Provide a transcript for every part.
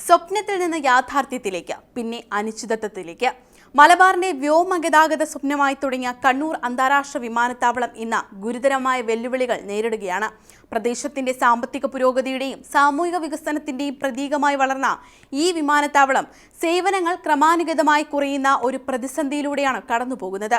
സ്വപ്നത്തിൽ നിന്ന് യാഥാർത്ഥ്യത്തിലേക്ക്, പിന്നെ അനിശ്ചിതത്വത്തിലേക്ക്. മലബാറിന്റെ വ്യോമഗതാഗത സ്വപ്നമായി തുടങ്ങിയ കണ്ണൂർ അന്താരാഷ്ട്ര വിമാനത്താവളം ഇന്ന് ഗുരുതരമായ വെല്ലുവിളികൾ നേരിടുകയാണ്. പ്രദേശത്തിന്റെ സാമ്പത്തിക പുരോഗതിയുടെയും സാമൂഹിക വികസനത്തിന്റെയും പ്രതീകമായി വളർന്ന ഈ വിമാനത്താവളം സേവനങ്ങൾ ക്രമാനുഗതമായി കുറയുന്ന ഒരു പ്രതിസന്ധിയിലൂടെയാണ് കടന്നുപോകുന്നത്.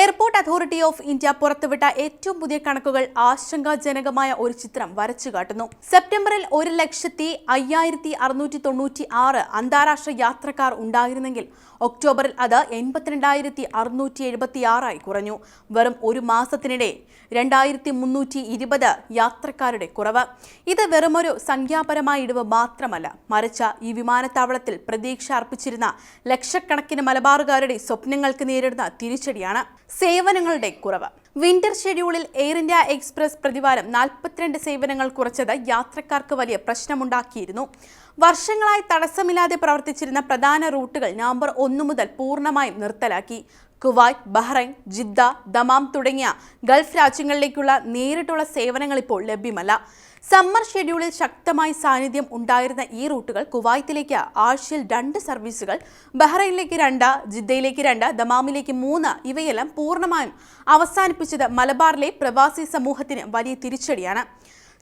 എയർപോർട്ട് അതോറിറ്റി ഓഫ് ഇന്ത്യ പുറത്തുവിട്ട ഏറ്റവും പുതിയ കണക്കുകൾ ആശങ്കാജനകമായ ഒരു ചിത്രം വരച്ചു കാട്ടുന്നു. സെപ്റ്റംബറിൽ 1,05,696 അന്താരാഷ്ട്ര യാത്രക്കാർ ഉണ്ടായിരുന്നെങ്കിൽ ഒക്ടോബറിൽ അത് 82,676 കുറഞ്ഞു. വെറും ഒരു മാസത്തിനിടെ 2,320 യാത്രക്കാരുടെ കുറവ്. ഇത് വെറുമൊരു സംഖ്യാപരമായ ഇടിവ് മാത്രമല്ല, മറിച്ച് ഈ വിമാനത്താവളത്തിൽ പ്രതീക്ഷ അർപ്പിച്ചിരുന്ന ലക്ഷക്കണക്കിന് മലബാറുകാരുടെ സ്വപ്നങ്ങൾക്ക് നേരിടുന്ന തിരിച്ചടിയാണ്. സേവനങ്ങളുടെ കുറവ്. വിന്റർ ഷെഡ്യൂളിൽ എയർ ഇന്ത്യ എക്സ്പ്രസ് പ്രതിവാരം 42 സേവനങ്ങൾ കുറച്ചത് യാത്രക്കാർക്ക് വലിയ പ്രശ്നമുണ്ടാക്കിയിരുന്നു. വർഷങ്ങളായി തടസ്സമില്ലാതെ പ്രവർത്തിച്ചിരുന്ന പ്രധാന റൂട്ടുകൾ നവംബർ 1 മുതൽ പൂർണ്ണമായും നിർത്തലാക്കി. കുവൈറ്റ്, ബഹ്റൈൻ, ജിദ്ദ, ദമാം തുടങ്ങിയ ഗൾഫ് രാജ്യങ്ങളിലേക്കുള്ള നേരിട്ടുള്ള സേവനങ്ങൾ ഇപ്പോൾ ലഭ്യമല്ല. സമ്മർ ഷെഡ്യൂളിൽ ശക്തമായി സാന്നിധ്യം ഉണ്ടായിരുന്ന ഈ റൂട്ടുകൾ കുവൈത്തിലേക്ക് ആഴ്ചയിൽ 2 സർവീസുകൾ, ബഹ്റൈനിലേക്ക് 2, ജിദ്ദയിലേക്ക് 2, ദമാമിലേക്ക് 3 ഇവയെല്ലാം പൂർണ്ണമായും അവസാനിപ്പിച്ചത് മലബാറിലെ പ്രവാസി സമൂഹത്തിന് വലിയ തിരിച്ചടിയാണ്.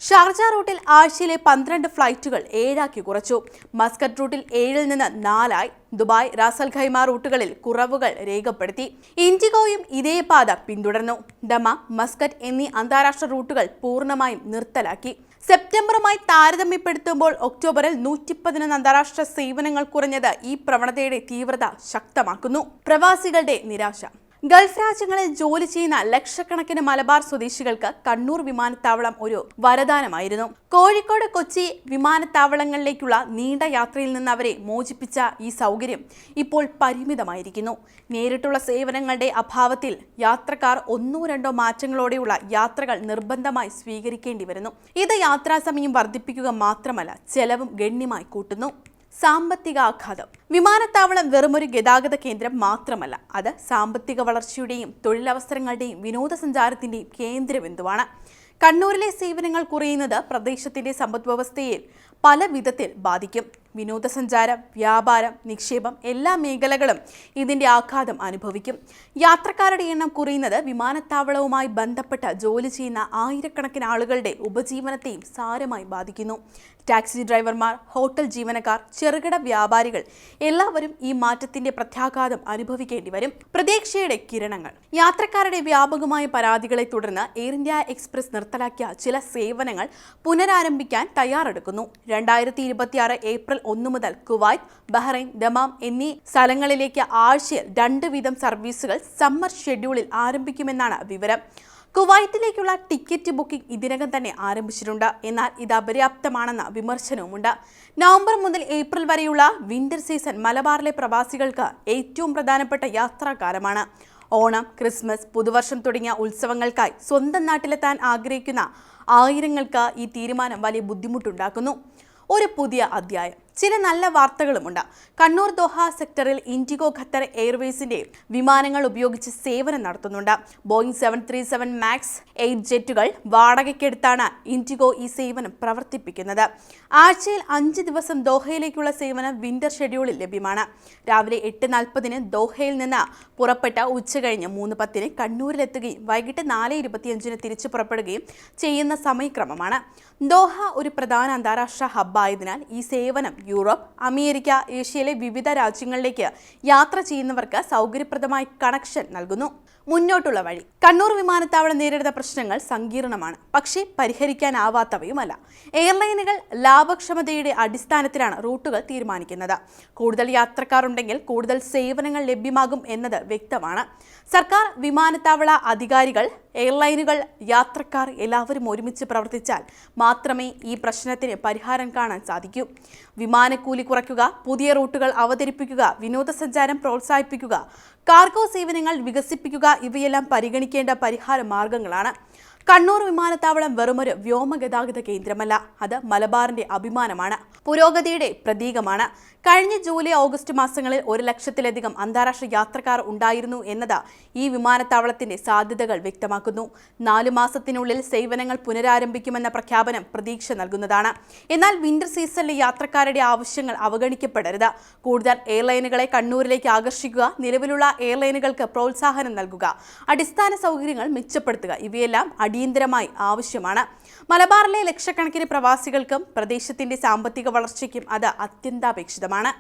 ഷാർജ റൂട്ടിൽ ആഴ്ചയിലെ 12 ഫ്ലൈറ്റുകൾ 7 കുറച്ചു. മസ്കറ്റ് റൂട്ടിൽ 7 നിന്ന് 4 ദുബായ്, റാസൽ ഖൈമ റൂട്ടുകളിൽ കുറവുകൾ രേഖപ്പെടുത്തി. ഇൻഡിഗോയും ഇതേ പാത പിന്തുടർന്നു. ദമാം, മസ്കറ്റ് എന്നീ അന്താരാഷ്ട്ര റൂട്ടുകൾ പൂർണ്ണമായും നിർത്തലാക്കി. സെപ്റ്റംബറുമായി താരതമ്യപ്പെടുത്തുമ്പോൾ ഒക്ടോബറിൽ 111 അന്താരാഷ്ട്ര സേവനങ്ങൾ കുറഞ്ഞത് ഈ പ്രവണതയുടെ തീവ്രത ശക്തമാക്കുന്നു. പ്രവാസികളുടെ നിരാശ. ഗൾഫ് രാജ്യങ്ങളിൽ ജോലി ചെയ്യുന്ന ലക്ഷക്കണക്കിന് മലബാർ സ്വദേശികൾക്ക് കണ്ണൂർ വിമാനത്താവളം ഒരു വരദാനമായിരുന്നു. കോഴിക്കോട്, കൊച്ചി വിമാനത്താവളങ്ങളിലേക്കുള്ള നീണ്ട യാത്രയിൽ നിന്ന് അവരെ മോചിപ്പിച്ച ഈ സൗകര്യം ഇപ്പോൾ പരിമിതമായിരിക്കുന്നു. നേരിട്ടുള്ള സേവനങ്ങളുടെ അഭാവത്തിൽ യാത്രക്കാർ 1-2 മാറ്റങ്ങളോടെയുള്ള യാത്രകൾ നിർബന്ധമായി സ്വീകരിക്കേണ്ടി വരുന്നു. ഇത് യാത്രാസമയം വർദ്ധിപ്പിക്കുക മാത്രമല്ല, ചെലവും ഗണ്യമായി കൂട്ടുന്നു. സാമ്പത്തിക ആഘാതം. വിമാനത്താവളം വെറുമൊരു ഗതാഗത കേന്ദ്രം മാത്രമല്ല, അത് സാമ്പത്തിക വളർച്ചയുടെയും തൊഴിലവസരങ്ങളുടെയും വിനോദസഞ്ചാരത്തിന്റെയും കേന്ദ്രബിന്ദുവാണ്. കണ്ണൂരിലെ സേവനങ്ങൾ കുറയുന്നത് പ്രദേശത്തിന്റെ സമ്പദ്വ്യവസ്ഥയെ പല വിധത്തിൽ ബാധിക്കും. വിനോദസഞ്ചാരം, വ്യാപാരം, നിക്ഷേപം എല്ലാ മേഖലകളും ഇതിന്റെ ആഘാതം അനുഭവിക്കും. യാത്രക്കാരുടെ എണ്ണം കുറയുന്നത് വിമാനത്താവളവുമായി ബന്ധപ്പെട്ട് ജോലി ചെയ്യുന്ന ആയിരക്കണക്കിന് ആളുകളുടെ ഉപജീവനത്തെയും സാരമായി ബാധിക്കുന്നു. ടാക്സി ഡ്രൈവർമാർ, ഹോട്ടൽ ജീവനക്കാർ, ചെറുകിട വ്യാപാരികൾ എല്ലാവരും ഈ മാറ്റത്തിന്റെ പ്രത്യാഘാതം അനുഭവിക്കേണ്ടി വരും. പ്രതീക്ഷയുടെ കിരണങ്ങൾ. യാത്രക്കാരുടെ വ്യാപകമായ പരാതികളെ തുടർന്ന് എയർ ഇന്ത്യ എക്സ്പ്രസ് നിർത്തലാക്കിയ ചില സേവനങ്ങൾ പുനരാരംഭിക്കാൻ തയ്യാറെടുക്കുന്നു. 2026 ഏപ്രിൽ 1 മുതൽ കുവൈറ്റ്, ബഹ്റൈൻ, ദമാം എന്നീ സ്ഥലങ്ങളിലേക്ക് ആഴ്ചയിൽ 2 വീതം സർവീസുകൾ സമ്മർ ഷെഡ്യൂളിൽ ആരംഭിക്കുമെന്നാണ് വിവരം. കുവൈത്തിലേക്കുള്ള ടിക്കറ്റ് ബുക്കിംഗ് ഇതിനകം തന്നെ ആരംഭിച്ചിട്ടുണ്ട്. എന്നാൽ ഇത് അപര്യാപ്തമാണെന്ന വിമർശനവുമുണ്ട്. നവംബർ മുതൽ ഏപ്രിൽ വരെയുള്ള വിന്റർ സീസൺ മലബാറിലെ പ്രവാസികൾക്ക് ഏറ്റവും പ്രധാനപ്പെട്ട യാത്രാകാലമാണ്. ഓണം, ക്രിസ്മസ്, പുതുവർഷം തുടങ്ങിയ ഉത്സവങ്ങൾക്കായി സ്വന്തം നാട്ടിലെത്താൻ ആഗ്രഹിക്കുന്ന ആയിരങ്ങൾക്ക് ഈ തീരുമാനം വലിയ ബുദ്ധിമുട്ടുണ്ടാക്കുന്നു. ഒരു പുതിയ അധ്യായം. ചില നല്ല വാർത്തകളുമുണ്ട്. കണ്ണൂർ ദോഹ സെക്ടറിൽ ഇൻഡിഗോ ഖത്തർ എയർവേസിന്റെ വിമാനങ്ങൾ ഉപയോഗിച്ച് സേവനം നടത്തുന്നുണ്ട്. ബോയിങ് 737 മാക്സ് 8 ജെറ്റുകൾ വാടകയ്ക്കെടുത്താണ് ഇൻഡിഗോ ഈ സേവനം പ്രവർത്തിപ്പിക്കുന്നത്. ആഴ്ചയിൽ 5 ദിവസം ദോഹയിലേക്കുള്ള സേവനം വിന്റർ ഷെഡ്യൂളിൽ ലഭ്യമാണ്. രാവിലെ 8:40 ദോഹയിൽ നിന്ന് പുറപ്പെട്ട ഉച്ചകഴിഞ്ഞ് 3:10 കണ്ണൂരിലെത്തുകയും വൈകിട്ട് 4:25 തിരിച്ചു പുറപ്പെടുകയും ചെയ്യുന്ന സമയക്രമമാണ്. ദോഹ ഒരു പ്രധാന അന്താരാഷ്ട്ര ഹബ്ബായതിനാൽ ഈ സേവനം യൂറോപ്പ്, അമേരിക്ക, ഏഷ്യയിലെ വിവിധ രാജ്യങ്ങളിലേക്ക് യാത്ര ചെയ്യുന്നവർക്ക് സൗകര്യപ്രദമായ കണക്ഷൻ നൽകുന്നു. മുന്നോട്ടുള്ള വഴി. കണ്ണൂർ വിമാനത്താവളം നേരിടുന്ന പ്രശ്നങ്ങൾ സങ്കീർണമാണ്, പക്ഷേ പരിഹരിക്കാനാവാത്തവയുമല്ല. എയർലൈനുകൾ ലാഭക്ഷമതയുടെ അടിസ്ഥാനത്തിലാണ് റൂട്ടുകൾ തീരുമാനിക്കുന്നത്. കൂടുതൽ യാത്രക്കാരുണ്ടെങ്കിൽ കൂടുതൽ സേവനങ്ങൾ ലഭ്യമാകും എന്നത് വ്യക്തമാണ്. സർക്കാർ, വിമാനത്താവള അധികാരികൾ, എയർലൈനുകൾ, യാത്രക്കാർ എല്ലാവരും ഒരുമിച്ച് പ്രവർത്തിച്ചാൽ മാത്രമേ ഈ പ്രശ്നത്തിന് പരിഹാരം കാണാൻ സാധിക്കൂ. വിമാനക്കൂലി കുറയ്ക്കുക, പുതിയ റൂട്ടുകൾ അവതരിപ്പിക്കുക, വിനോദസഞ്ചാരം പ്രോത്സാഹിപ്പിക്കുക, കാർഗോ സേവനങ്ങൾ വികസിപ്പിക്കുക ഇവയെല്ലാം പരിഗണിക്കേണ്ട പരിഹാര മാർഗങ്ങളാണ്. കണ്ണൂർ വിമാനത്താവളം വെറുമൊരു വ്യോമഗതാഗത കേന്ദ്രമല്ല, അത് മലബാറിന്റെ അഭിമാനമാണ്, പുരോഗതിയുടെ പ്രതീകമാണ്. കഴിഞ്ഞ ജൂലൈ ഓഗസ്റ്റ് മാസങ്ങളിൽ 1,00,000-ലധികം അന്താരാഷ്ട്ര യാത്രക്കാർ ഉണ്ടായിരുന്നു എന്നത് ഈ വിമാനത്താവളത്തിന്റെ സാധ്യതകൾ വ്യക്തമാക്കുന്നു. 4 മാസത്തിനുള്ളിൽ സേവനങ്ങൾ പുനരാരംഭിക്കുമെന്ന പ്രഖ്യാപനം പ്രതീക്ഷ നൽകുന്നതാണ്. എന്നാൽ വിന്റർ സീസണിലെ യാത്രക്കാരുടെ ആവശ്യങ്ങൾ അവഗണിക്കപ്പെടരുത്. കൂടുതൽ എയർലൈനുകളെ കണ്ണൂരിലേക്ക് ആകർഷിക്കുക, നിലവിലുള്ള എയർലൈനുകൾക്ക് പ്രോത്സാഹനം നൽകുക, അടിസ്ഥാന സൗകര്യങ്ങൾ മെച്ചപ്പെടുത്തുക, ഇവയെല്ലാം അടിയന്തരമായി ആവശ്യമാണ്. മലബാറിലെ ലക്ഷക്കണക്കിന് പ്രവാസികൾക്കും പ്രദേശത്തിന്റെ സാമ്പത്തിക വളർച്ചയ്ക്കും അത് അത്യന്താപേക്ഷിതമാണ്.